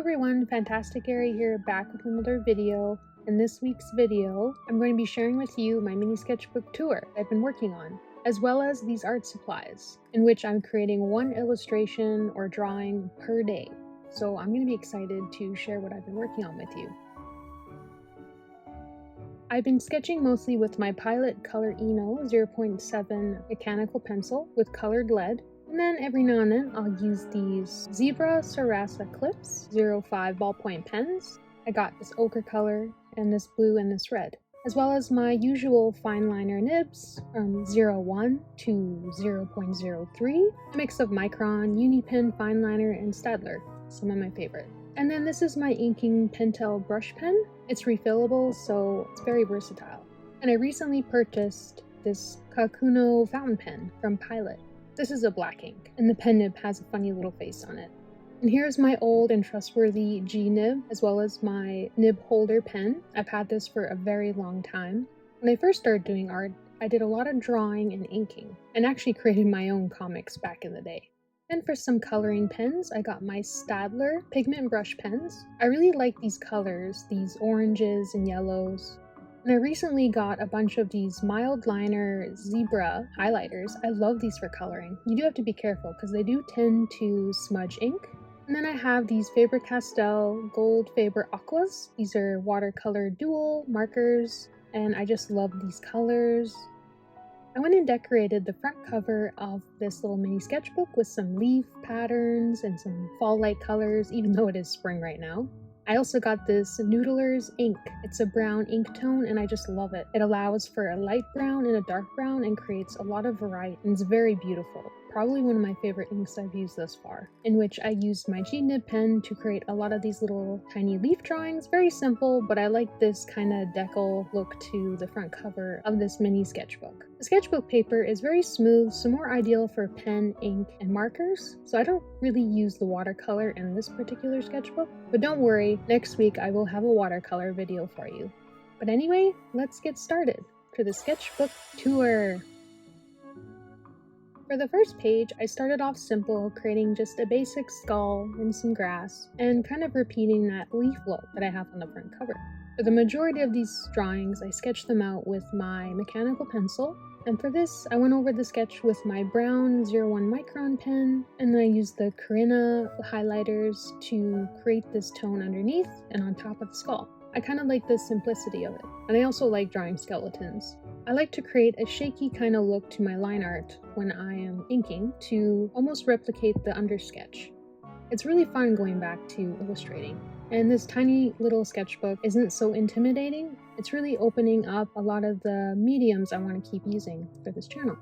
everyone, Fantasticairy here, back with another video. In this week's video, I'm going to be sharing with you my mini sketchbook tour I've been working on, as well as these art supplies, in which I'm creating one illustration or drawing per day. So I'm going to be excited to share what I've been working on with you. I've been sketching mostly with my Pilot Color Eno 0.7 mechanical pencil with colored lead. And then every now and then I'll use these Zebra Sarasa clips, 05 ballpoint pens. I got this ochre color and this blue and this red, as well as my usual fine liner nibs from 01 to 0.03, a mix of Micron, Uni Pen, fine liner, and Staedtler, some of my favorite. And then this is my inking Pentel brush pen. It's refillable, so it's very versatile. And I recently purchased this Kakuno Fountain Pen from Pilot. This is a black ink, and the pen nib has a funny little face on it. And here's my old and trustworthy G-nib, as well as my nib holder pen. I've had this for a very long time. When I first started doing art, I did a lot of drawing and inking, and actually created my own comics back in the day. And for some coloring pens, I got my Staedtler pigment brush pens. I really like these colors, these oranges and yellows. And I recently got a bunch of these mild liner zebra highlighters. I love these for coloring. You do have to be careful because they do tend to smudge ink. And then I have these Faber-Castell Gold Faber Aquas. These are watercolor dual markers, and I just love these colors. I went and decorated the front cover of this little mini sketchbook with some leaf patterns and some fall-like colors, even though it is spring right now. I also got this Noodlers Ink. It's a brown ink tone and I just love it. It allows for a light brown and a dark brown and creates a lot of variety, and it's very beautiful. Probably one of my favorite inks I've used thus far, in which I used my G-nib pen to create a lot of these little tiny leaf drawings. Very simple, but I like this kind of decal look to the front cover of this mini sketchbook. The sketchbook paper is very smooth, so more ideal for pen, ink, and markers, so I don't really use the watercolor in this particular sketchbook, but don't worry, next week I will have a watercolor video for you. But anyway, let's get started for the sketchbook tour. For the first page, I started off simple, creating just a basic skull and some grass, and kind of repeating that leaf look that I have on the front cover. For the majority of these drawings, I sketched them out with my mechanical pencil, and for this, I went over the sketch with my brown 01 Micron pen, and then I used the Corinna highlighters to create this tone underneath and on top of the skull. I kind of like the simplicity of it, and I also like drawing skeletons. I like to create a shaky kind of look to my line art when I am inking to almost replicate the undersketch. It's really fun going back to illustrating, and this tiny little sketchbook isn't so intimidating. It's really opening up a lot of the mediums I want to keep using for this channel.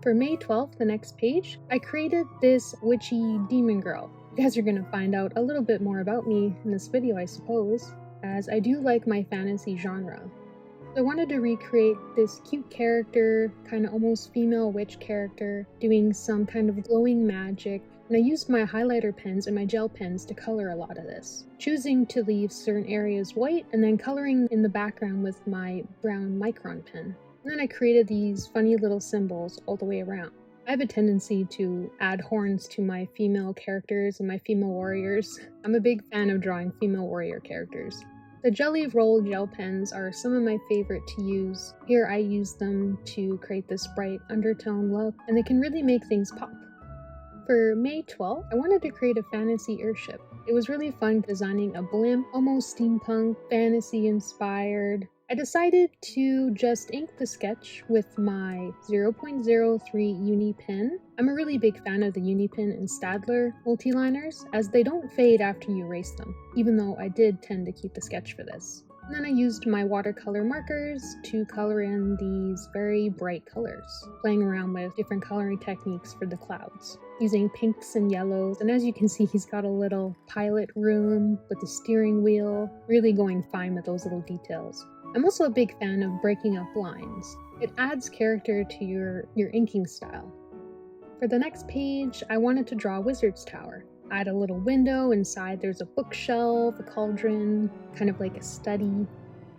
For May 12th, the next page, I created this witchy demon girl. You guys are going to find out a little bit more about me in this video, I suppose, as I do like my fantasy genre. I wanted to recreate this cute character, kind of almost female witch character, doing some kind of glowing magic, and I used my highlighter pens and my gel pens to color a lot of this, choosing to leave certain areas white and then coloring in the background with my brown Micron pen. And then I created these funny little symbols all the way around. I have a tendency to add horns to my female characters and my female warriors. I'm a big fan of drawing female warrior characters. The Jelly Roll gel pens are some of my favorite to use. Here I use them to create this bright undertone look, and they can really make things pop. For May 12th, I wanted to create a fantasy airship. It was really fun designing a blimp, almost steampunk, fantasy inspired. I decided to just ink the sketch with my 0.03 Uni Pen. I'm a really big fan of the Uni Pen and Staedtler multi-liners, as they don't fade after you erase them, even though I did tend to keep the sketch for this. And then I used my watercolor markers to color in these very bright colors, playing around with different coloring techniques for the clouds, using pinks and yellows. And as you can see, he's got a little pilot room with the steering wheel, really going fine with those little details. I'm also a big fan of breaking up lines. It adds character to your inking style. For the next page, I wanted to draw a wizard's tower. I had a little window, inside there's a bookshelf, a cauldron, kind of like a study.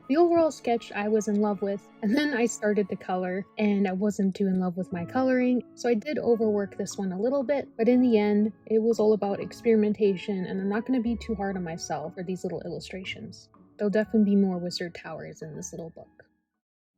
The overall sketch I was in love with, and then I started to color, and I wasn't too in love with my coloring, so I did overwork this one a little bit, but in the end, it was all about experimentation, and I'm not going to be too hard on myself for these little illustrations. There'll definitely be more wizard towers in this little book.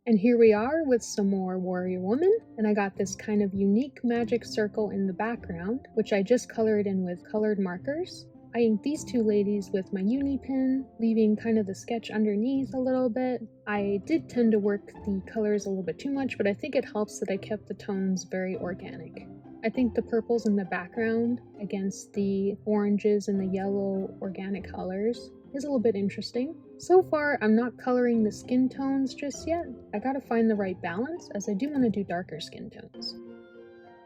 And here we are with some more warrior woman, and I got this kind of unique magic circle in the background, which I just colored in with colored markers. I inked these two ladies with my uni pen, leaving kind of the sketch underneath a little bit. I did tend to work the colors a little bit too much, but I think it helps that I kept the tones very organic. I think the purples in the background against the oranges and the yellow organic colors is a little bit interesting. So far, I'm not coloring the skin tones just yet. I gotta find the right balance, as I do want to do darker skin tones.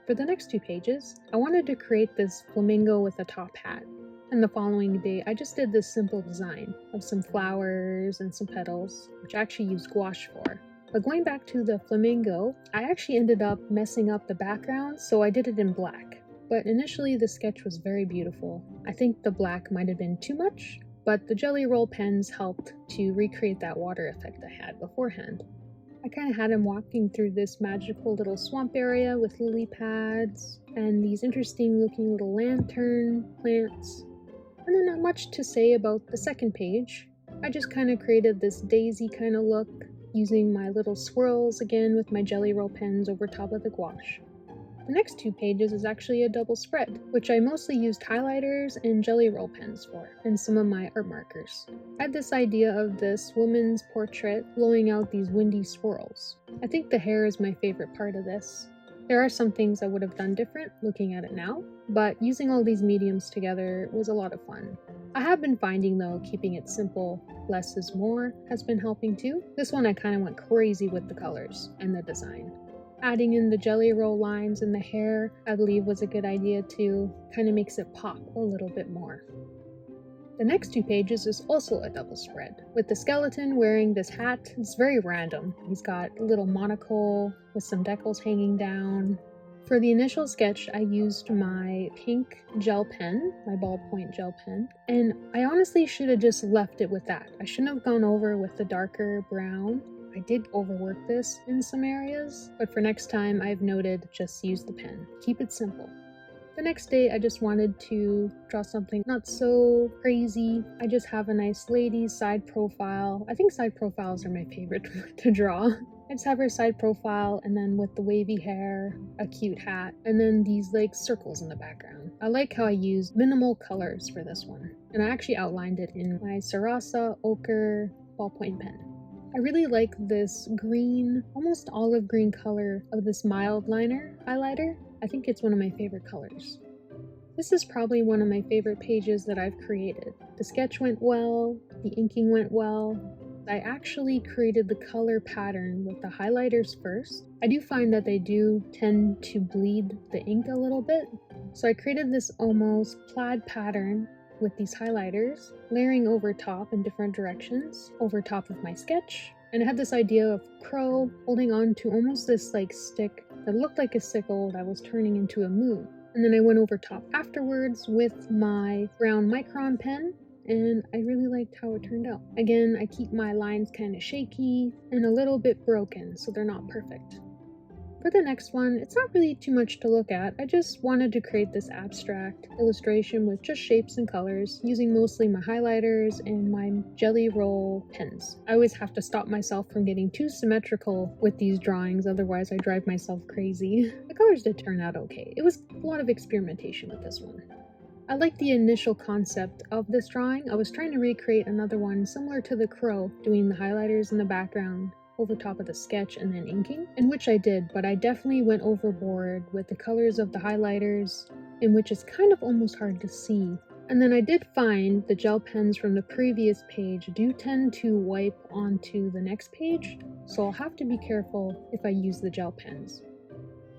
For the next 2 pages, I wanted to create this flamingo with a top hat. And the following day, I just did this simple design of some flowers and some petals, which I actually used gouache for. But going back to the flamingo, I actually ended up messing up the background, so I did it in black. But initially, the sketch was very beautiful. I think the black might have been too much, but the jelly roll pens helped to recreate that water effect I had beforehand. I kind of had him walking through this magical little swamp area with lily pads and these interesting looking little lantern plants. And then not much to say about the second page. I just kind of created this daisy kind of look using my little swirls again with my jelly roll pens over top of the gouache. The next 2 pages is actually a double spread, which I mostly used highlighters and jelly roll pens for, and some of my art markers. I had this idea of this woman's portrait blowing out these windy swirls. I think the hair is my favorite part of this. There are some things I would have done different looking at it now, but using all these mediums together was a lot of fun. I have been finding though keeping it simple, less is more, has been helping too. This one I kind of went crazy with the colors and the design. Adding in the jelly roll lines in the hair, I believe was a good idea too. Kind of makes it pop a little bit more. The next 2 pages is also a double spread, with the skeleton wearing this hat. It's very random. He's got a little monocle with some decals hanging down. For the initial sketch, I used my pink gel pen, my ballpoint gel pen, and I honestly should have just left it with that. I shouldn't have gone over with the darker brown. I did overwork this in some areas, but for next time I've noted just use the pen. Keep it simple. The next day I just wanted to draw something not so crazy. I just have a nice lady's side profile. I think side profiles are my favorite to draw. I just have her side profile and then with the wavy hair, a cute hat, and then these like circles in the background. I like how I used minimal colors for this one, and I actually outlined it in my Sarasa ochre ballpoint pen. I really like this green, almost olive green color of this mild liner highlighter. I think it's one of my favorite colors. This is probably one of my favorite pages that I've created. The sketch went well, the inking went well. I actually created the color pattern with the highlighters first. I do find that they do tend to bleed the ink a little bit. So I created this almost plaid pattern with these highlighters, layering over top in different directions, over top of my sketch. And I had this idea of crow holding on to almost this like stick that looked like a sickle that was turning into a moon. And then I went over top afterwards with my brown Micron pen, and I really liked how it turned out. Again, I keep my lines kind of shaky and a little bit broken, so they're not perfect. For the next one, it's not really too much to look at. I just wanted to create this abstract illustration with just shapes and colors, using mostly my highlighters and my jelly roll pens. I always have to stop myself from getting too symmetrical with these drawings, otherwise I drive myself crazy. The colors did turn out okay. It was a lot of experimentation with this one. I like the initial concept of this drawing. I was trying to recreate another one similar to the crow, doing the highlighters in the background over top of the sketch and then inking, in which I did, but I definitely went overboard with the colors of the highlighters, in which is kind of almost hard to see. And then I did find the gel pens from the previous page do tend to wipe onto the next page, so I'll have to be careful if I use the gel pens.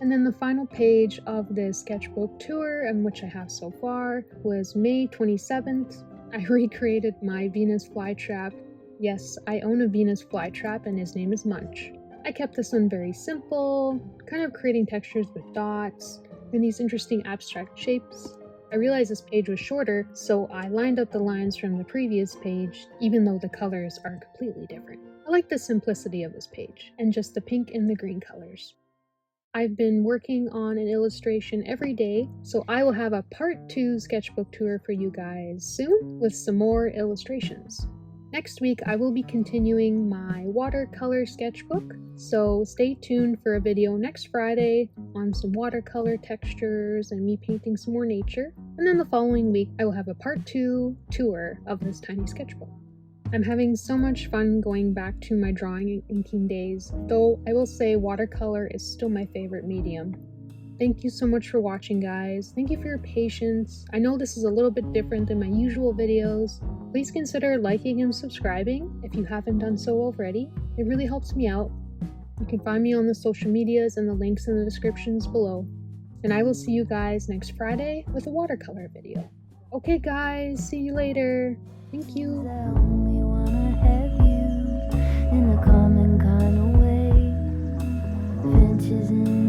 And then the final page of the sketchbook tour, and which I have so far, was May 27th. I recreated my Venus flytrap. Yes, I own a Venus flytrap and his name is Munch. I kept this one very simple, kind of creating textures with dots and these interesting abstract shapes. I realized this page was shorter, so I lined up the lines from the previous page, even though the colors are completely different. I like the simplicity of this page, and just the pink and the green colors. I've been working on an illustration every day, so I will have a part 2 sketchbook tour for you guys soon with some more illustrations. Next week I will be continuing my watercolor sketchbook, so stay tuned for a video next Friday on some watercolor textures and me painting some more nature, and then the following week I will have a part 2 tour of this tiny sketchbook. I'm having so much fun going back to my drawing and inking days, though I will say watercolor is still my favorite medium. Thank you so much for watching, guys. Thank you for your patience. I know this is a little bit different than my usual videos. Please consider liking and subscribing if you haven't done so already. It really helps me out. You can find me on the social medias and the links in the descriptions below. And I will see you guys next Friday with a watercolor video. Okay guys, see you later. Thank you. In a common kind of way, adventures in